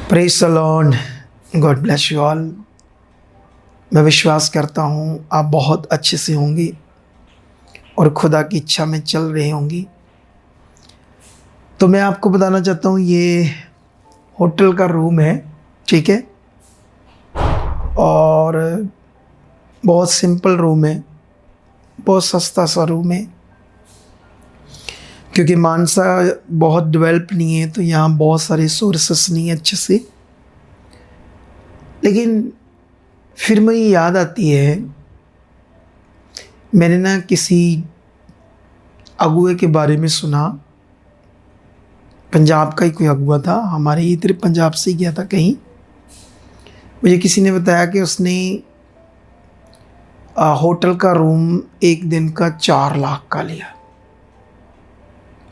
Praise the Lord, God bless you all. मैं विश्वास करता हूँ आप बहुत अच्छे से होंगे और खुदा की इच्छा में चल रहे होंगी। तो मैं आपको बताना चाहता हूँ ये होटल का रूम है, ठीक है, और बहुत सिंपल रूम है, बहुत सस्ता सा रूम है, क्योंकि मानसा बहुत डेवलप नहीं है तो यहाँ बहुत सारे सोर्सेस नहीं है अच्छे से। लेकिन फिर मुझे याद आती है, मैंने ना किसी अगुए के बारे में सुना। पंजाब का ही कोई अगुआ था, हमारे इधर पंजाब से ही गया था कहीं। मुझे किसी ने बताया कि उसने होटल का रूम एक दिन का 4 लाख का लिया।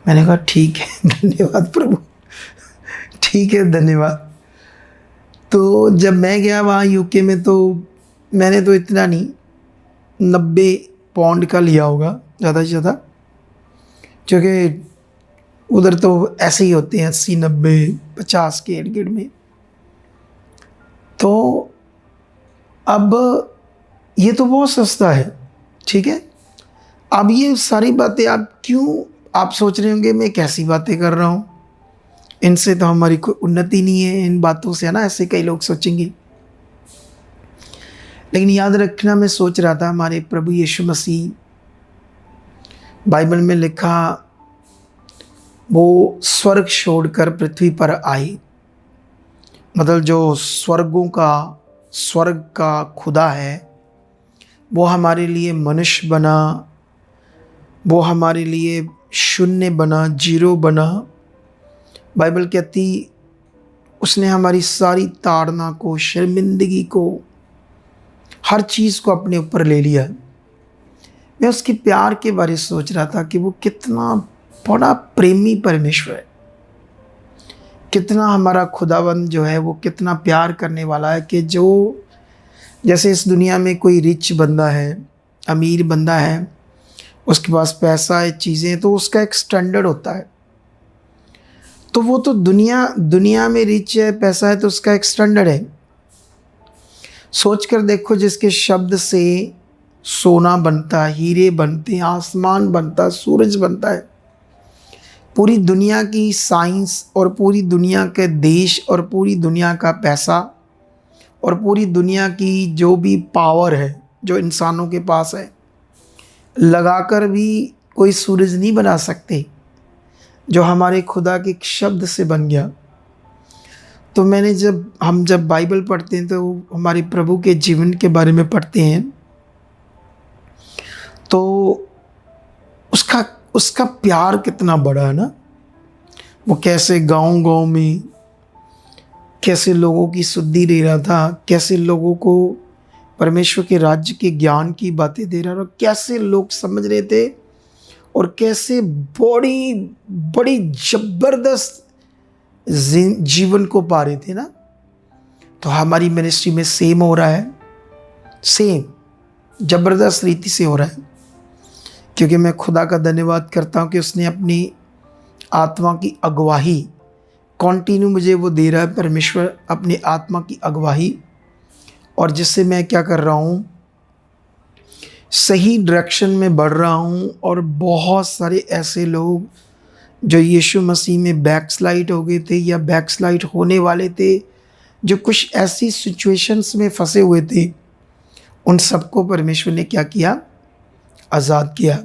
मैंने कहा ठीक है, धन्यवाद प्रभु, ठीक है, धन्यवाद। तो जब मैं गया वहाँ यूके में तो मैंने तो इतना नहीं, 90 पाउंड का लिया होगा ज़्यादा से ज़्यादा, क्योंकि उधर तो ऐसे ही होते हैं 80, 90, 50 के इर्द गिर्द में। तो अब ये तो बहुत सस्ता है, ठीक है। अब ये सारी बातें आप सोच रहे होंगे मैं कैसी बातें कर रहा हूँ, इनसे तो हमारी कोई उन्नति नहीं है, इन बातों से, है ना, ऐसे कई लोग सोचेंगे। लेकिन याद रखना, मैं सोच रहा था हमारे प्रभु यीशु मसीह, बाइबल में लिखा, वो स्वर्ग छोड़कर पृथ्वी पर आए। मतलब जो स्वर्ग का खुदा है वो हमारे लिए मनुष्य बना, वो हमारे लिए शून्य बना, जीरो बना। बाइबल कहती उसने हमारी सारी ताड़ना को, शर्मिंदगी को, हर चीज़ को अपने ऊपर ले लिया। मैं उसके प्यार के बारे में सोच रहा था कि वो कितना बड़ा प्रेमी परमेश्वर है, कितना हमारा खुदावंद जो है वो कितना प्यार करने वाला है। कि जो जैसे इस दुनिया में कोई रिच बंदा है, अमीर बंदा है, उसके पास पैसा है, चीज़ें, तो उसका एक स्टैंडर्ड होता है। तो वो तो दुनिया में रिच है, पैसा है, तो उसका एक स्टैंडर्ड है। सोच कर देखो, जिसके शब्द से सोना बनता है, हीरे बनते हैं, आसमान बनता है, सूरज बनता है, पूरी दुनिया की साइंस और पूरी दुनिया के देश और पूरी दुनिया का पैसा और पूरी दुनिया की जो भी पावर है जो इंसानों के पास है, लगाकर भी कोई सूरज नहीं बना सकते जो हमारे खुदा के शब्द से बन गया। तो हम जब बाइबल पढ़ते हैं तो हमारे प्रभु के जीवन के बारे में पढ़ते हैं, तो उसका प्यार कितना बड़ा है ना। वो कैसे गांव-गांव में कैसे लोगों की सुधि दे रहा था, कैसे लोगों को परमेश्वर के राज्य के ज्ञान की बातें दे रहा था, कैसे लोग समझ रहे थे और कैसे बड़ी बड़ी जबरदस्त जीवन को पा रहे थे ना। तो हमारी मिनिस्ट्री में सेम हो रहा है, सेम जबरदस्त रीति से हो रहा है। क्योंकि मैं खुदा का धन्यवाद करता हूँ कि उसने अपनी आत्मा की अगुवाई कॉन्टिन्यू मुझे वो दे रहा है, परमेश्वर अपनी आत्मा की अगुवाई, और जिससे मैं क्या कर रहा हूँ, सही डायरेक्शन में बढ़ रहा हूँ। और बहुत सारे ऐसे लोग जो यीशु मसीह में बैकस्लाइड हो गए थे या बैकस्लाइड होने वाले थे, जो कुछ ऐसी सिचुएशंस में फंसे हुए थे, उन सबको परमेश्वर ने क्या किया, आज़ाद किया।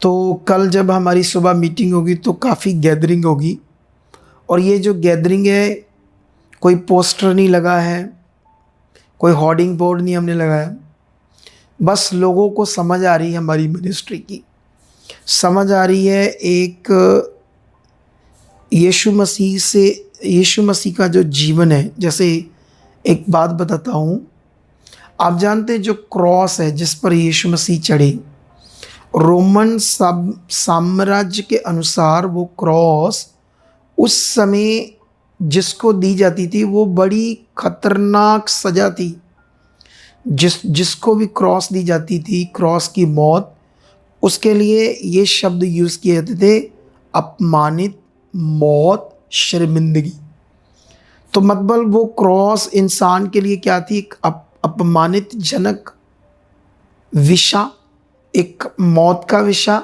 तो कल जब हमारी सुबह मीटिंग होगी तो काफ़ी गैदरिंग होगी, और ये जो गैदरिंग है, कोई पोस्टर नहीं लगा है, कोई होर्डिंग बोर्ड नहीं हमने लगाया, बस लोगों को समझ आ रही है, हमारी मिनिस्ट्री की समझ आ रही है। एक यीशु मसीह का जो जीवन है, जैसे एक बात बताता हूँ, आप जानते हैं जो क्रॉस है जिस पर यीशु मसीह चढ़े, रोमन साम्राज्य के अनुसार वो क्रॉस उस समय जिसको दी जाती थी वो बड़ी खतरनाक सज़ा थी। जिसको भी क्रॉस दी जाती थी, क्रॉस की मौत, उसके लिए ये शब्द यूज़ किए जाते थे, अपमानित, मौत, शर्मिंदगी। तो मतलब वो क्रॉस इंसान के लिए क्या थी? एक अपमानित जनक विषय, एक मौत का विषय,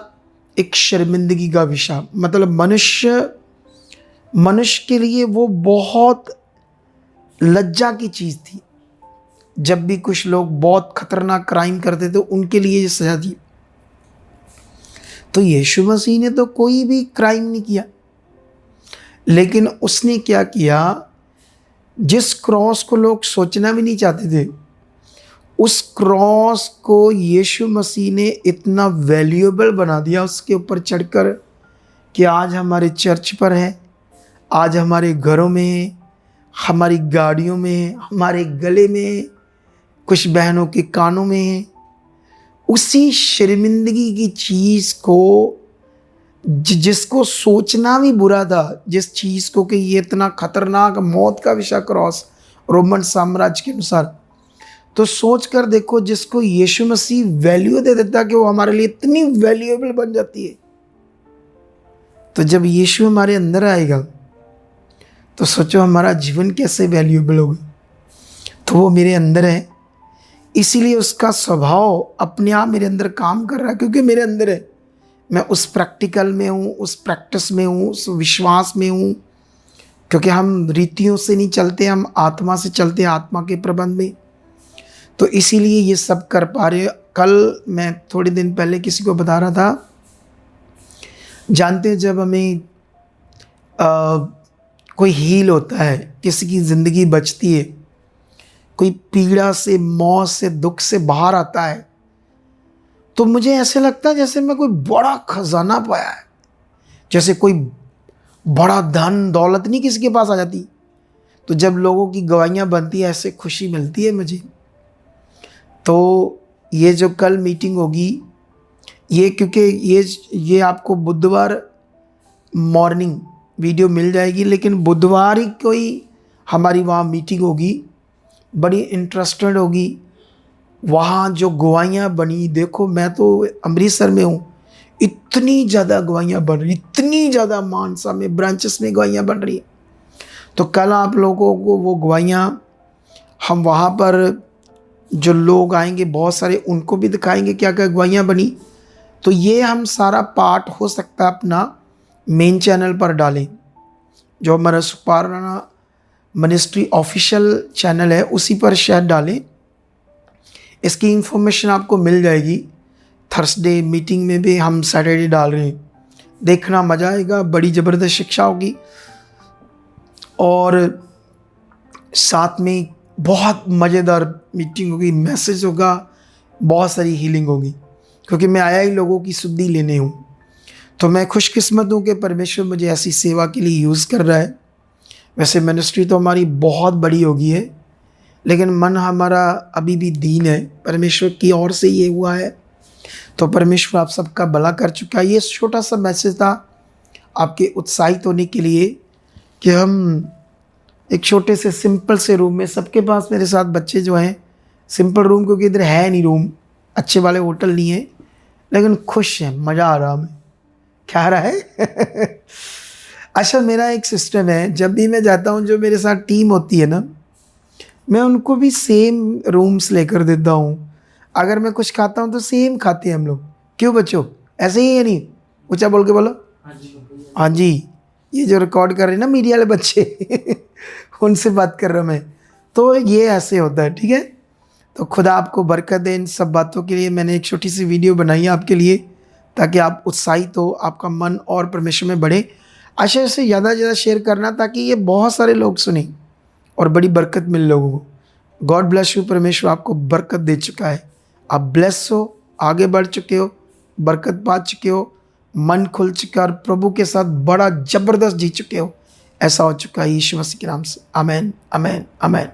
एक शर्मिंदगी का विषय। मतलब मनुष्य के लिए वो बहुत लज्जा की चीज़ थी। जब भी कुछ लोग बहुत खतरनाक क्राइम करते थे उनके लिए ये सजा थी। तो यीशु मसीह ने तो कोई भी क्राइम नहीं किया, लेकिन उसने क्या किया? जिस क्रॉस को लोग सोचना भी नहीं चाहते थे, उस क्रॉस को यीशु मसीह ने इतना वैल्यूएबल बना दिया उसके ऊपर चढ़कर कि आज हमारे चर्च पर है, आज हमारे घरों में है, हमारी गाड़ियों में है, हमारे गले में है, कुछ बहनों के कानों में है। उसी शर्मिंदगी की चीज़ को जिसको सोचना भी बुरा था, जिस चीज़ को कि ये इतना खतरनाक मौत का विषय क्रॉस रोमन साम्राज्य के अनुसार, तो सोच कर देखो जिसको यीशु मसीह वैल्यू दे देता कि वो हमारे लिए इतनी वैल्यूएबल बन जाती है। तो जब यीशु हमारे अंदर आएगा तो सोचो हमारा जीवन कैसे वैल्यूएबल होगा। तो वो मेरे अंदर है, इसीलिए उसका स्वभाव अपने आप मेरे अंदर काम कर रहा है, क्योंकि मेरे अंदर है। मैं उस प्रैक्टिकल में हूँ, उस प्रैक्टिस में हूँ, उस विश्वास में हूँ, क्योंकि हम रीतियों से नहीं चलते, हम आत्मा से चलते हैं, आत्मा के प्रबंध में। तो इसीलिए ये सब कर पा रहे। कल मैं थोड़े दिन पहले किसी को बता रहा था, जानते हैं जब हमें कोई हील होता है, किसी की ज़िंदगी बचती है, कोई पीड़ा से, मौत से, दुख से बाहर आता है, तो मुझे ऐसे लगता है जैसे मैं कोई बड़ा खजाना पाया है, जैसे कोई बड़ा धन दौलत नहीं किसी के पास आ जाती। तो जब लोगों की गवाहियाँ बनती है ऐसे खुशी मिलती है मुझे। तो ये जो कल मीटिंग होगी, ये क्योंकि ये आपको बुधवार मॉर्निंग वीडियो मिल जाएगी, लेकिन बुधवार ही कोई हमारी वहाँ मीटिंग होगी, बड़ी इंटरेस्टेड होगी। वहाँ जो गवाहियाँ बनी, देखो मैं तो अमृतसर में हूँ, इतनी ज़्यादा गवाहियाँ बन रही, इतनी ज़्यादा मानसा में ब्रांचेस में गवाहियाँ बन रही। तो कल आप लोगों को वो गवाहियाँ हम वहाँ पर जो लोग आएंगे बहुत सारे, उनको भी दिखाएंगे क्या क्या गवाहियाँ बनी। तो ये हम सारा पार्ट हो सकता है अपना मेन चैनल पर डालें, जो हमारा सुपाराना मिनिस्ट्री ऑफिशियल चैनल है उसी पर शायद डालें। इसकी इंफॉर्मेशन आपको मिल जाएगी। थर्सडे मीटिंग में भी हम सैटरडे डाल रहे हैं, देखना मज़ा आएगा, बड़ी ज़बरदस्त शिक्षा होगी और साथ में बहुत मज़ेदार मीटिंग होगी, मैसेज होगा, बहुत सारी हीलिंग होगी, क्योंकि मैं आया ही लोगों की शुद्धि लेने हूँ। तो मैं खुशकिस्मत हूँ कि परमेश्वर मुझे ऐसी सेवा के लिए यूज़ कर रहा है। वैसे मिनिस्ट्री तो हमारी बहुत बड़ी होगी है, लेकिन मन हमारा अभी भी दीन है, परमेश्वर की ओर से ये हुआ है। तो परमेश्वर आप सबका भला कर चुका है। ये छोटा सा मैसेज था आपके उत्साहित होने के लिए कि हम एक छोटे से सिंपल से रूम में, सबके पास मेरे साथ बच्चे जो हैं, सिंपल रूम, क्योंकि इधर है नहीं रूम, अच्छे वाले होटल नहीं है, लेकिन खुश हैं, मज़ा आ रहा हमें। क्या आ रहा है? अच्छा, मेरा एक सिस्टम है, जब भी मैं जाता हूँ, जो मेरे साथ टीम होती है ना, मैं उनको भी सेम रूम्स लेकर देता हूँ। अगर मैं कुछ खाता हूँ तो सेम खाते हैं हम लोग। क्यों बच्चों, ऐसे ही है? नहीं ऊँचा बोल के बोलो। हाँ जी, ये जो रिकॉर्ड कर रहे हैं ना मीडिया वाले बच्चे उनसे बात कर रहा हूँ मैं। तो ये ऐसे होता है, ठीक है। तो खुदा आपको बरकत दे। इन सब बातों के लिए मैंने एक छोटी सी वीडियो बनाई है आपके लिए, ताकि आप उत्साहित हो, आपका मन और परमेश्वर में बढ़े। आशा से ज़्यादा से ज़्यादा शेयर करना, ताकि ये बहुत सारे लोग सुने और बड़ी बरकत मिले लोगों को। God bless you. परमेश्वर आपको बरकत दे चुका है, आप ब्लेस हो, आगे बढ़ चुके हो, बरकत पा चुके हो, मन खुल चुका और प्रभु के साथ बड़ा ज़बरदस्त जी चुके हो। ऐसा हो चुका है यीशु मसीह के नाम से। आमेन, आमेन, आमेन।